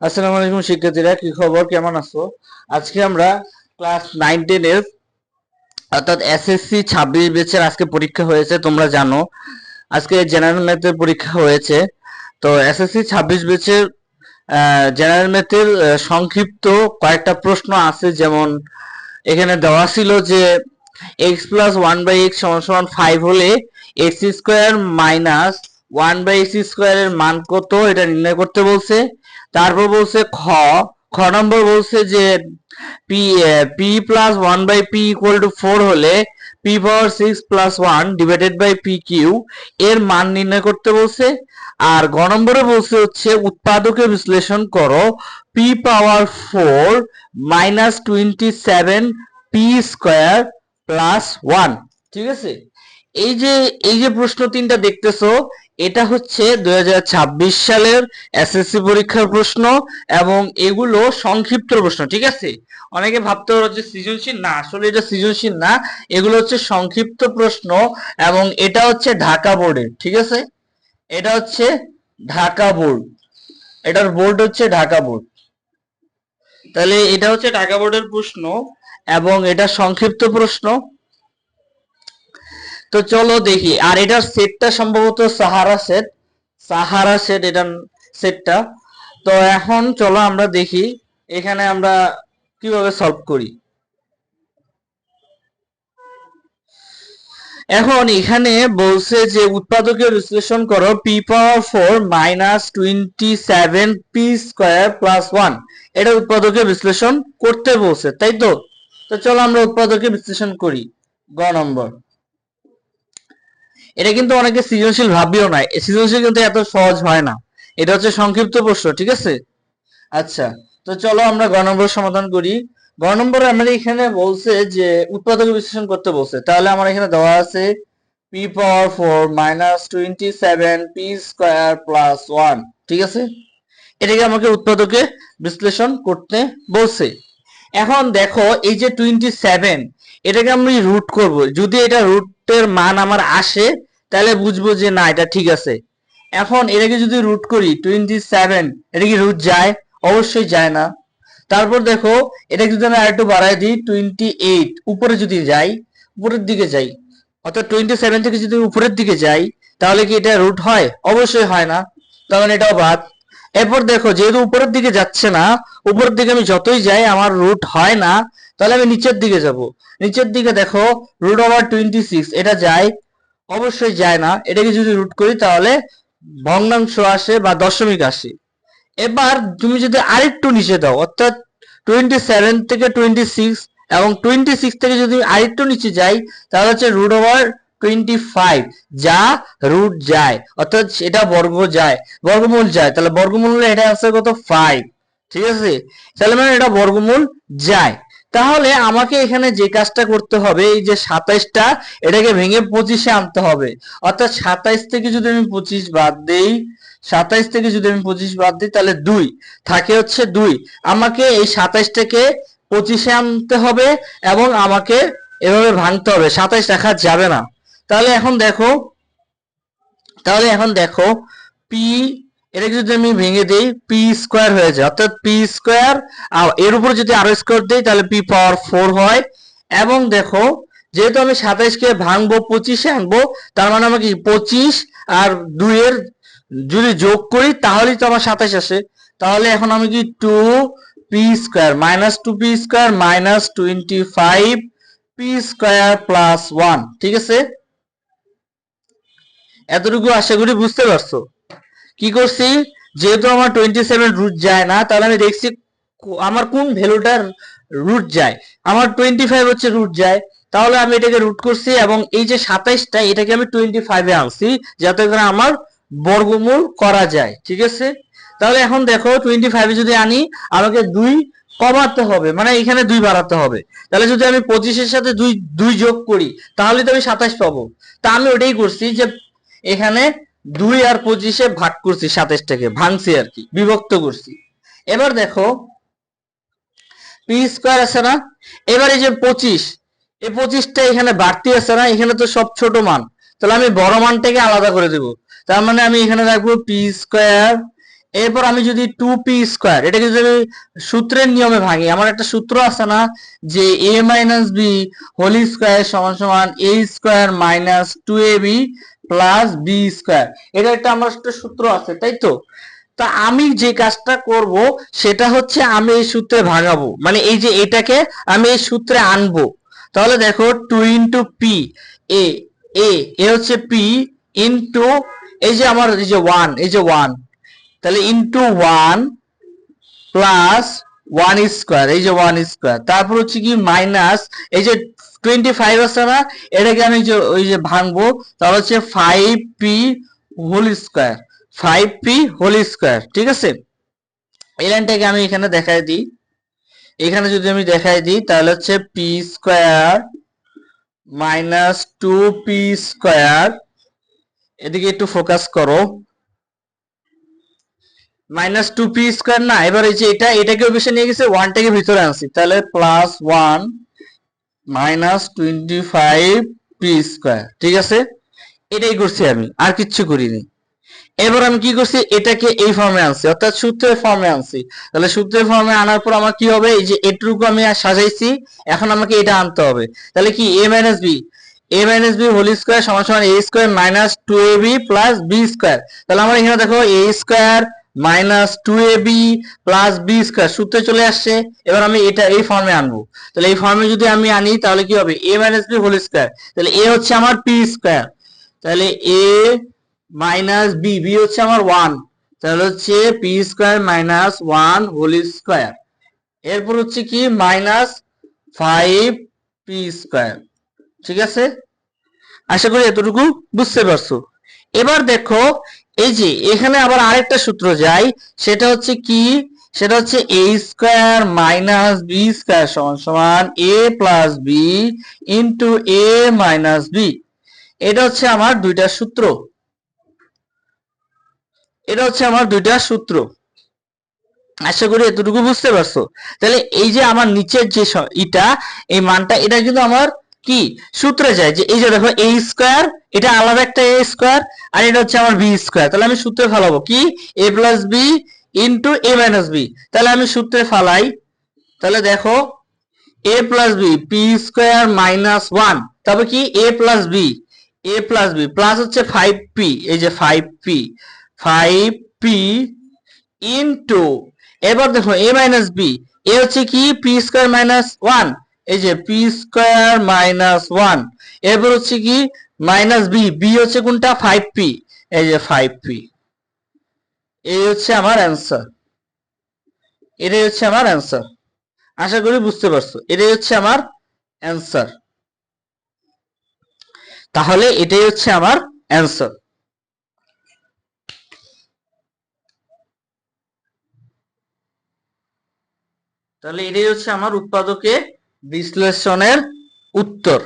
আসসালামু আলাইকুম শিক্ষার্থীরা, কি খবর, কেমন আছো? আজকে আমরা ক্লাস 9-10 এর অর্থাৎ এসএসসি 26 ব্যাচের আজকে পরীক্ষা হয়েছে। তোমরা জানো আজকে জেনারেল ম্যাথের পরীক্ষা হয়েছে। তো এসএসসি 26 ব্যাচের জেনারেল ম্যাথের সংক্ষিপ্ত কয়েকটা প্রশ্ন আছে। যেমন এখানে দেওয়া ছিল যে X plus one by X সমান সমান 5 হলে X square minus one by X স্কোয়ারের মান কত, এটা নির্ণয় করতে বলছে। তারপর বলছে খ নম্বর বলছে যে P P plus one by P equal to 4 হলে P power 6 plus 1 divided by P Q এর মান নির্ণয় করতে বলছে। আর গ নম্বরে বলছে হচ্ছে উৎপাদকে বিশ্লেষণ করো পি পাওয়ার 4 মাইনাস 27 পি স্কোয়ার প্লাস 1। ঠিক আছে, এই যে প্রশ্ন তিনটা দেখতেছো, এটা হচ্ছে 2026 সালের এসএসসি পরীক্ষার প্রশ্ন এবং এগুলো সংক্ষিপ্ত প্রশ্ন। ঠিক আছে, অনেকে ভাবতে পারো যে সৃজনশীল না, আসলে এটা সৃজনশীল না, এগুলো হচ্ছে সংক্ষিপ্ত প্রশ্ন এবং এটা হচ্ছে ঢাকা বোর্ডের। ঠিক আছে, এটা হচ্ছে ঢাকা বোর্ড, এটার বোর্ড হচ্ছে ঢাকা বোর্ড। তাহলে এটা হচ্ছে ঢাকা বোর্ডের প্রশ্ন এবং এটা সংক্ষিপ্ত প্রশ্ন। তো চলো দেখি, আর এটার সেটটা সম্ভবত সাহারা সেট এটার সেটটা। তো এখন চলো আমরা দেখি এখানে আমরা কিভাবে সলভ করি। এখন এখানে বলছে যে উৎপাদকে বিশ্লেষণ করো পি পাওয়ার 4 মাইনাস 27 পি স্কোয়ার প্লাস 1। এটা উৎপাদকে বিশ্লেষণ করতে বলছে, তাই তো? তো চলো আমরা উৎপাদকে বিশ্লেষণ করি। গ নম্বর, এটা কিন্তু অনেকে সৃজনশীল ভাবিও না, সৃজনশীল কিন্তু এত সহজ হয় না, এটা হচ্ছে সংক্ষিপ্ত প্রশ্ন। ঠিক আছে, আচ্ছা, তো চলো আমরা গ নম্বর সমাধান করি। গ নম্বরে আমরা এখানে বলছে যে উৎপাদক বিশ্লেষণ করতে বলছে, তাহলে আমার এখানে দেওয়া আছে পি পাওয়ার 4 মাইনাস 27 পি স্কোয়ার প্লাস 1। ঠিক আছে, এটাকে আমাকে উৎপাদকে বিশ্লেষণ করতে বলছে। এখন দেখো এই যে 27, এটাকে আমি রুট করব। যদি এটা রুটের মান আমার আসে তাহলে বুঝবো যে না এটা ঠিক আছে। এখন এটাকে যদি রুট করি 27, এটা কি রুট যায়? অবশ্যই যায় না। তারপর দেখো এটাকে যদি আমি আরেকটু বাড়াই দিই 28, উপরে যদি যাই, উপরের দিকে যাই, অর্থাৎ 27 থেকে যদি উপরের দিকে যাই তাহলে কি এটা রুট হয়? অবশ্যই হয় না, তখন এটাও বাদ। এরপর দেখো যেহেতু উপরের দিকে যাচ্ছে না, উপরের দিকে আমি যতই যাই আমার রুট হয় না, তাহলে আমি নিচের দিকে যাব। নিচের দিকে দেখো রুট ওভার 26, এটা যায়? অবশ্যই যায় না। এটাকে যদি রুট করি তাহলে ভগ্নাংশ আসে বা দশমিক আসে। এবার তুমি যদি আরেকটু নিচে দাও, অর্থাৎ 27 থেকে 26 এবং 26 থেকে যদি আরেকটু নিচে যাই তাহলে হচ্ছে রুট ওভার 25, যা রুট যায়, অর্থাৎ এটা বর্গ যায়, বর্গমূল যায়, তাহলে বর্গমূল হলে এটা আছে কত? 5। ঠিক আছে, তাহলে মানে এটা বর্গমূল যায়। তাহলে আমাকে এখানে যে কাজটা করতে হবে, এই যে 27টা, এটাকে ভেঙে 25-এ আনতে হবে। অর্থাৎ 27 থেকে যদি আমি 25 বাদ দেই, 27 থেকে যদি আমি 25 বাদ দিই তাহলে 2 থাকে, হচ্ছে 2। আমাকে এই 27টাকে 25-এ আনতে হবে এবং আমাকে এভাবে ভাঙতে হবে, 27 রাখা যাবে না। তাহলে এখন দেখো পি, এটাকে যদি আমি ভেঙে দেই পি স্কোয়ার হয়ে যায়, অর্থাৎ পি স্কোয়ার, আর এর উপর যদি আরো স্কোয়ার দেই তাহলে পি পাওয়ার 4 হয়। এবং দেখো যেহেতু আমি 27কে ভাঙবো 25-এ আনবো, তার মানে আমাকে 25 আর 2 এর যদি যোগ করি তাহলেই তো আমার 27 আসে। তাহলে এখন আমি কি 2 P square minus 2 P square minus 25 P square plus 1। ঠিক আছে, এতটুকু আশা করি বুঝতে পারছো। কি করছি, যেহেতু আমার 27 রুট যায় না, তাহলে আমি দেখছি আমার কোন ভ্যালুটার রুট যায়। আমার 25 হচ্ছে রুট যায়, তাহলে আমি এটাকে রুট করছি এবং এই যে 27টা, এটাকে আমি 25-এ আনছি যাতে করে আমার বর্গমূল করা যায়। ঠিক আছে, তাহলে এখন দেখো 25-এ যদি আনি আমাকে 2 কমাতে হবে, মানে এখানে 2 বাড়াতে হবে। তাহলে যদি আমি 25-এর সাথে 2 যোগ করি তাহলে তো আমি 27 পাবো। তা আমি ওটাই করছি যে এখানে 2 আর 25-এ ভাগ করছি, 27টাকে ভাঙছি আর কি, বিভক্ত করছি। এবার দেখো পি স্কোয়ার আছে না, এবার এই যে 25, এই 25টা এখানে বাড়তি আছে না, এখানে তো সব ছোট মান, তাহলে আমি বড় মানটাকে আলাদা করে দেব। তার মানে আমি এখানে রাখবো পি স্কোয়ার এরপর আমি যদি 2p² এটাকে যদি আমি সূত্রের নিয়মে ভাঙি, আমার একটা সূত্র আছে না যে a minus B whole square সমান সমান a square minus 2ab plus B square, এটা একটা আমার একটা সূত্র আছে, তাই তো? তা আমি যে কাজটা করব সেটা হচ্ছে আমি এই সূত্রে ভাঙাবো, মানে এই যে এটাকে আমি এই সূত্রে আনবো। তাহলে দেখো 2 ইন্টু পি, এ এ এ হচ্ছে পি ইন্টু এই যে আমার এই যে 1, এই যে 1, তাহলে ইন্টু 1 প্লাস 1 স্কয়ার, এই যে 1 স্কয়ার, তারপর হচ্ছে কি মাইনাস এই যে 25 আছে না, এটাকে আমি যে ওই যে ভাঙবো, তাহলে হচ্ছে 5p whole square, 5p whole square, ঠিক আছে? এই লাইনটাকে আমি এখানে দেখাই দিই, এখানে যদি আমি দেখাই দিই তাহলে হচ্ছে P square minus 2p square, এদিকে একটু ফোকাস করো, মাইনাস 2p² না, এবার এই যে এটাকে অফিসে নিয়ে গেছে, ওয়ানটাকে ভিতরে আনছি, তাহলে প্লাস 1 মাইনাস 25p², ঠিক আছে? এটাই করছি আমি, আর কিচ্ছু করিনি। এবার আমি কি করছি, এটাকে এই ফর্মে আনছি, অর্থাৎ সূত্রের ফর্মে আনছি। তাহলে সূত্রের ফর্মে আনার পর আমার কি হবে, এই যে এটুকু আমি সাজাইছি, এখন আমাকে এটা আনতে হবে। তাহলে কি a minus B whole square সমান সমান a square minus 2ab plus B square. তাহলে আমার এখানে দেখো a square minus 2ab plus B square সূত্রে চলে আসছে। এবার আমি এটা এই ফর্মে আনবো। তাহলে এই ফর্মে যদি আমি আনি তাহলে কি হবে, a minus B whole square, তাহলে a হচ্ছে আমার p স্কয়ার, তাহলে a মাইনাস বি, বি হচ্ছে আমার 1, তাহলে হচ্ছে p² মাইনাস 1 হোল স্কয়ার, এরপর হচ্ছে কি মাইনাস 5p², ঠিক আছে? আশা করি এতটুকু বুঝতে পারছো। এবার দেখো এই যে এখানে আবার আরেকটা সূত্র যায়, সেটা হচ্ছে কি, সেটা হচ্ছে a square minus B square সমান সমান a plus B into a minus B. এটা হচ্ছে আমার দুইটা সূত্র, এটা হচ্ছে আমার দুইটা সূত্র। আশা করি এতটুকু বুঝতে পারছো। তাহলে এই যে আমার নিচের যে এটা, এই মানটা, এটা কিন্তু আমার কি সূত্রে যায়, যে এই যে দেখো a স্কয়ার, এটা আলাদা একটা a স্কয়ার, আর এটা হচ্ছে আমার b স্কয়ার, তাহলে আমি সূত্রে ফেলাবো কি a plus B into a minus B. তাহলে আমি সূত্রে ফালাই, তাহলে দেখো a plus B P square minus 1, তবে কি a প্লাস বি প্লাস হচ্ছে 5p, এই যে 5p ইনটু, এবার দেখো a মাইনাস বি, এ হচ্ছে কি p² মাইনাস 1, এই যে p² মাইনাস 1, এরপর হচ্ছে কি মাইনাস বি, বি হচ্ছে কোনটা 5p, এই যে 5p, এই হচ্ছে আমার অ্যান্সার, এটাই হচ্ছে আমার অ্যান্সার। আশা করি বুঝতে পারছো, এটাই হচ্ছে আমার অ্যান্সার। তাহলে এটাই হচ্ছে আমার অ্যান্সার। তাহলে এটাই হচ্ছে আমার উৎপাদকে বিশ্লেষণের উত্তর।